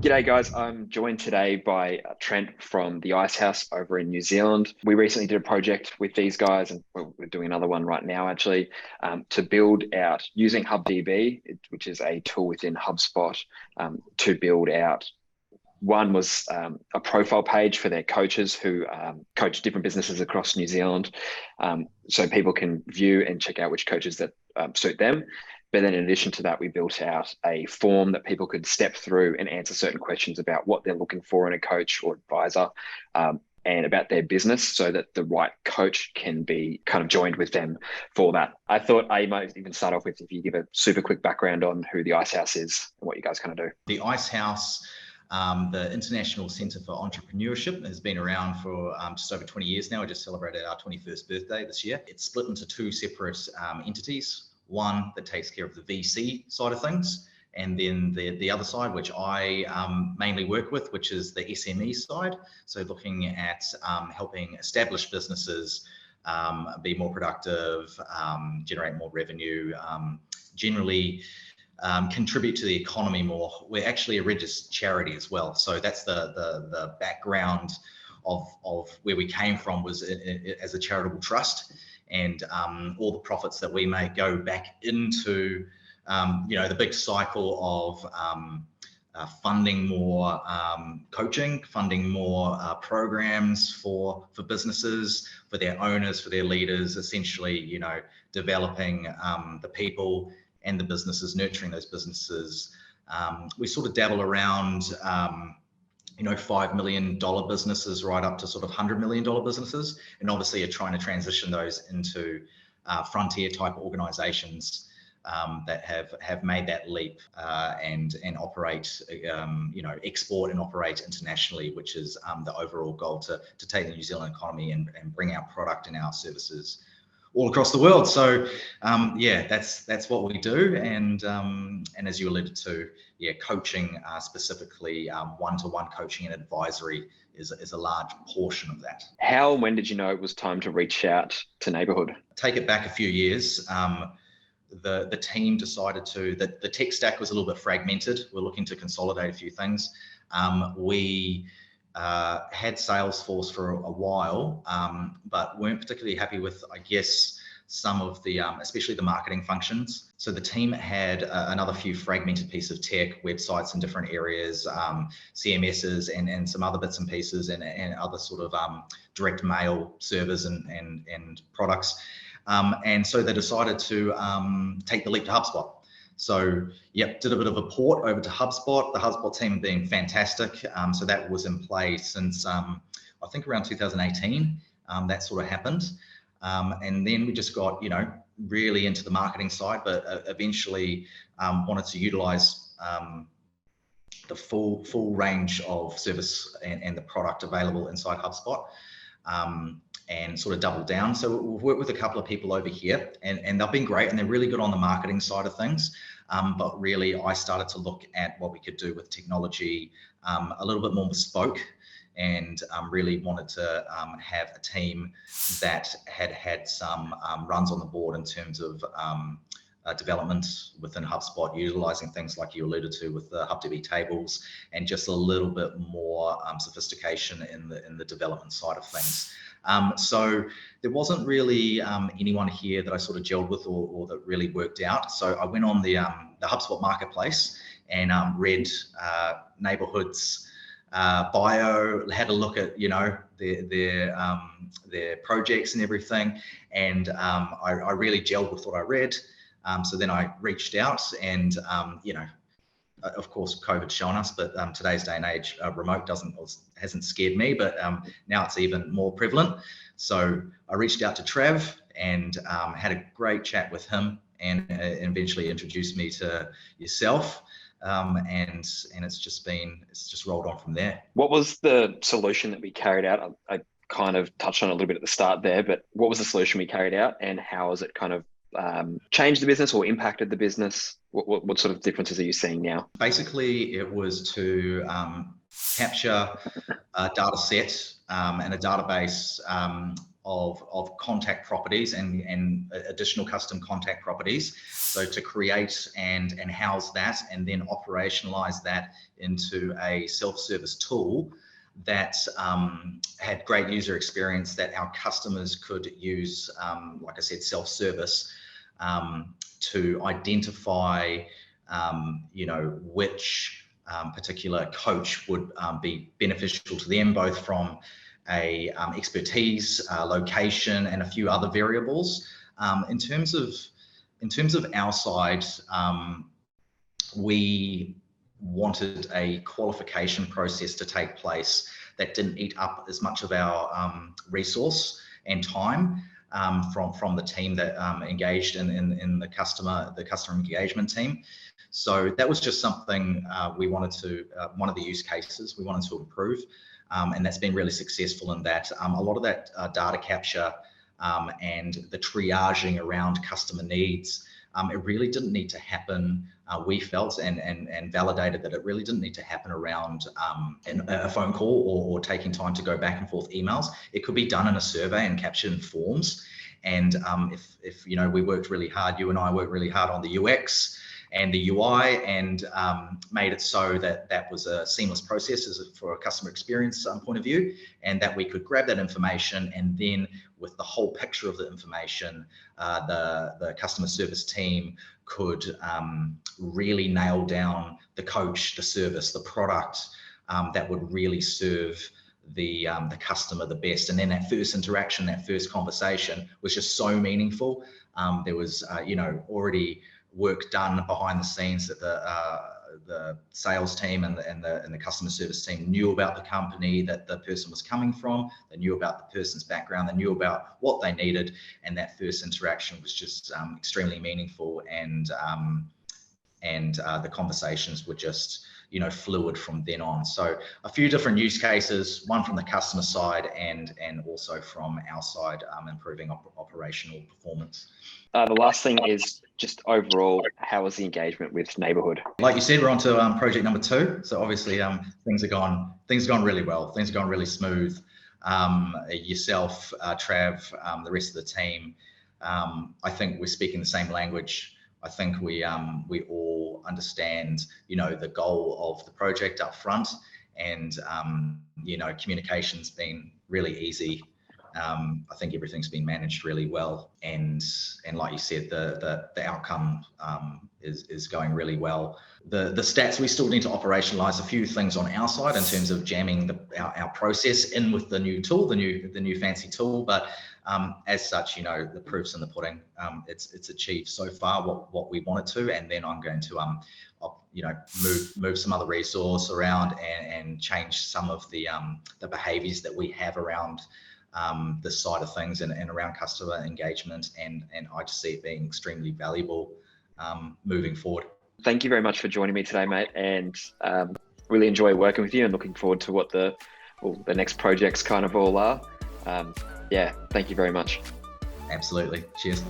G'day guys, I'm joined today by Trent from the Icehouse over in New Zealand. We recently did a project with these guys, and we're doing another one right now actually, to build out using HubDB, which is a tool within HubSpot, to build out. One was a profile page for their coaches who coach different businesses across New Zealand, so people can view and check out which coaches that suit them. But then in addition to that, we built out a form that people could step through and answer certain questions about what they're looking for in a coach or advisor, and about their business, so that the right coach can be kind of joined with them for that. I thought I might even start off with if you give a super quick background on who the Icehouse is and what you guys kind of do. The Icehouse, the International Centre for Entrepreneurship, has been around for just over 20 years now. We just celebrated our 21st birthday this year. It's split into two separate entities. One that takes care of the VC side of things, and then the other side, which I mainly work with, which is the SME side. So looking at helping established businesses be more productive, generate more revenue, generally contribute to the economy more. We're actually a registered charity as well. So that's the background of where we came from, was as a charitable trust. And all the profits that we make go back into, the big cycle of funding more coaching, funding more programs for businesses, for their owners, for their leaders, essentially, developing the people and the businesses, nurturing those businesses. We sort of dabble around, $5 million businesses right up to sort of $100 million businesses, and obviously are trying to transition those into frontier type organizations that have made that leap and operate, export and operate internationally, which is the overall goal to take the New Zealand economy and bring our product and our services all across the world. So that's what we do. And as you alluded to, coaching, specifically one-to-one coaching and advisory is a large portion of that. How and when did you know it was time to reach out to Neighbourhood? Take it back a few years. The team decided that the tech stack was a little bit fragmented. We're looking to consolidate a few things. We had Salesforce for a while, but weren't particularly happy with, I guess, some of the, especially the marketing functions. So the team had another few fragmented pieces of tech, websites in different areas, CMSs and some other bits and pieces, and other sort of direct mail servers and products. And so they decided to take the leap to HubSpot. So, did a bit of a port over to HubSpot. The HubSpot team being fantastic. So that was in place since, I think around 2018, that sort of happened. And then we just got, really into the marketing side, but eventually wanted to utilize the full range of service and the product available inside HubSpot. And sort of double down. So we've worked with a couple of people over here, and they've been great, and they're really good on the marketing side of things. But really, I started to look at what we could do with technology, a little bit more bespoke, and really wanted to have a team that had some runs on the board in terms of development within HubSpot, utilizing things like you alluded to with the HubDB tables, and just a little bit more sophistication in the development side of things. So there wasn't really anyone here that I sort of gelled with or that really worked out. So I went on the HubSpot marketplace and read Neighbourhood's bio, had a look at their projects and everything, and I really gelled with what I read. So then I reached out, and of course, COVID's shown us, but today's day and age, remote hasn't scared me, but now it's even more prevalent. So I reached out to Trav and had a great chat with him, and eventually introduced me to yourself. And it's just rolled on from there. What was the solution that we carried out? I kind of touched on it a little bit at the start there, but what was the solution we carried out, and how has it kind of changed the business or impacted the business? What sort of differences are you seeing now? Basically, it was to capture a data set and a database of contact properties and additional custom contact properties. So to create and house that and then operationalize that into a self-service tool that had great user experience that our customers could use, like I said, self-service to identify, which particular coach would be beneficial to them, both from a expertise, location, and a few other variables. In terms of our side, we wanted a qualification process to take place that didn't eat up as much of our resource and time from the team that engaged in the customer engagement team. So that was just something we wanted to, one of the use cases we wanted to improve, and that's been really successful in that. A lot of that data capture and the triaging around customer needs, it really didn't need to happen. We felt and validated that it really didn't need to happen around a phone call or taking time to go back and forth emails. It could be done in a survey and captured in forms. And if we worked really hard, you and I worked really hard on the UX and the UI and made it so that that was a seamless process for a customer experience point of view, and that we could grab that information and then with the whole picture of the information, the customer service team could really nail down the coach, the service, the product that would really serve the customer the best. And then that first interaction, that first conversation was just so meaningful. There was already work done behind the scenes that the sales team and the customer service team knew about the company that the person was coming from. They knew about the person's background. They knew about what they needed, and that first interaction was just extremely meaningful. And the conversations were just fluid from then on. So a few different use cases, one from the customer side and also from our side, improving operational performance. The last thing is just overall, how was the engagement with Neighbourhood? Like you said, we're on to project number 2. So obviously things have gone really well. Things have gone really smooth. Yourself, Trav, the rest of the team, I think we're speaking the same language. I think we all understand, the goal of the project up front, and communication's been really easy. I think everything's been managed really well, and like you said, the outcome is going really well. The stats, we still need to operationalize a few things on our side in terms of jamming our process in with the new tool, the new fancy tool. But as such, the proof's in the pudding. It's achieved so far what we wanted to, and then I'm going to move some other resource around and change some of the behaviors that we have around this side of things and around customer engagement, and I just see it being extremely valuable moving forward. Thank you very much for joining me today, mate, and really enjoy working with you and looking forward to what the next projects kind of all are. Thank you very much. Absolutely. Cheers.